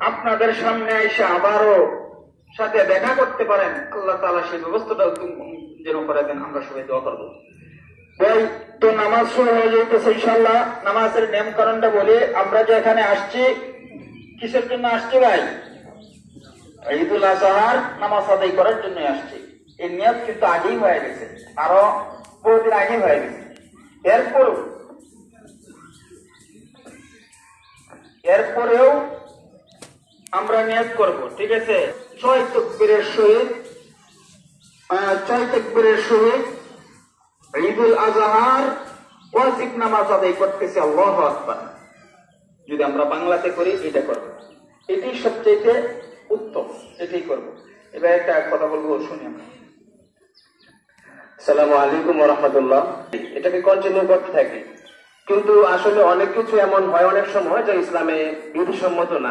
আপনাদের সামনে এসে আবারও সাথে দেখা করতে পারেন, আল্লাহ তাআলা সেই ব্যবস্থাটা যেন করে দেন। আমরা সবাই দোয়া করবো। ভাই তো নামাজ শুরু হয়ে যাইতেছে ইনশাআল্লাহ। নামাজের নিয়মকানুনটা বলি। আমরা যে এখানে আসছি কিসের জন্য আসছি ভাই? ঈদুল আজহার নামাজ আদায় করার জন্য আসছি। এই নিয়ত কিন্তু আগেই হয়ে গেছে, আরো বহুদিন আগে হয়ে গেছে। এরপরেও আমরা নিয়ত করব, ঠিক আছে? 6 তাকবীরের সহিত ঈদুল আজহার ওয়াজিব নামাজ আদায় করতেছি। আল্লাহু আকবার। যদি আমরা বাংলাতে করি এটা করব, এটি সবচেয়ে উত্তম, এটাই করব। এবার একটা কথা বলবো, শুনি আমরা। আসসালামু আলাইকুম ওয়া রাহমাতুল্লাহ। এটাকে কন্টিনিউ করতে থাকি, কিন্তু আসলে অনেক কিছু এমন হয় অনেক সময় যা ইসলামে বিধিসম্মত না।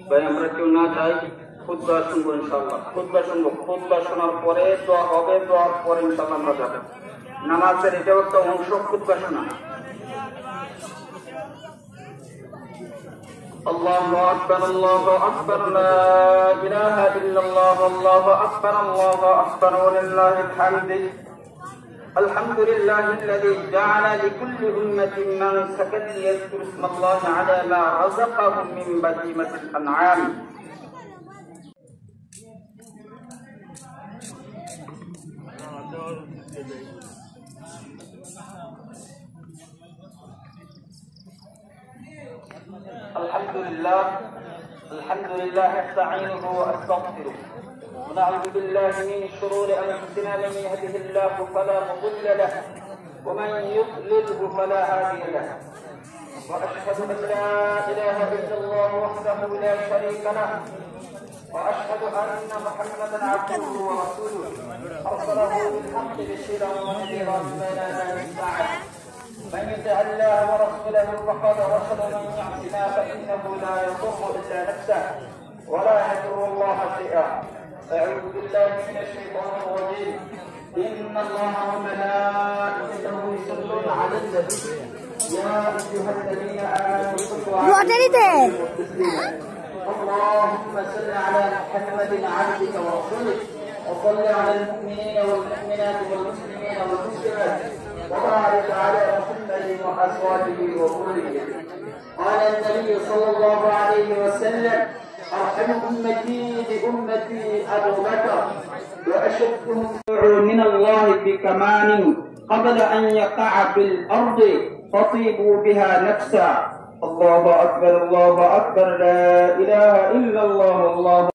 ভাই আমরা কেউ না চাই খুতবা শুনবো ইনশাআল্লাহ। খুতবা শুনবো, খুতবা শোনার পরে দোয়া হবে, দোয়ার পরে ইনশাআল্লাহ আমরা যাবো। নামাজের এটাও একটা অংশ, খুতবা শোনা। আল্লাহু আকবার, আল্লাহু আকবার, লা ইলাহা ইল্লাল্লাহ, আল্লাহু আকবার, আল্লাহু আকবার, ওয়া লিল্লাহিল হামদ। الحمد لله الذي جعل لكل أمة منسكا ليذكروا اسم الله على ما رزقهم من بهيمة الأنعام. الحمد لله أستعينه وأستغفره ونعوذ بالله من شرور أنفسنا. من يهده الله فلا مضل له ومن يضلله فلا هادي له. وأشهد أن لا إله إلا الله وحده لا شريك له وأشهد أن محمدا عبده ورسوله أرسله بالحق بشيرا ونذيرا بين يدي الساعة. من يطع الله ورسوله فقد رشد، ومن يعصنا فإنه لا يضر إلا نفسه ولا يضر الله شيئا. أعوذ بالله من الشيطان الرجيم. إن الله وملائكته يصلون على النبي يا أيها الذين آمنوا صلوا عليه اللهم صل على محمد عبدك ورسولك، وصل على المؤمنين والمؤمنات والمسلمين والمسلمات، وبارك على محمد وأزواجه وذريته. قال النبي صلى الله عليه وسلم: أرحم أمتي بأمتي أبو بكر، وأشدهم من الله بكمان قبل أن يقع في الأرض فطيبوا بها نفسا. الله أكبر، الله أكبر، لا إله إلا الله، الله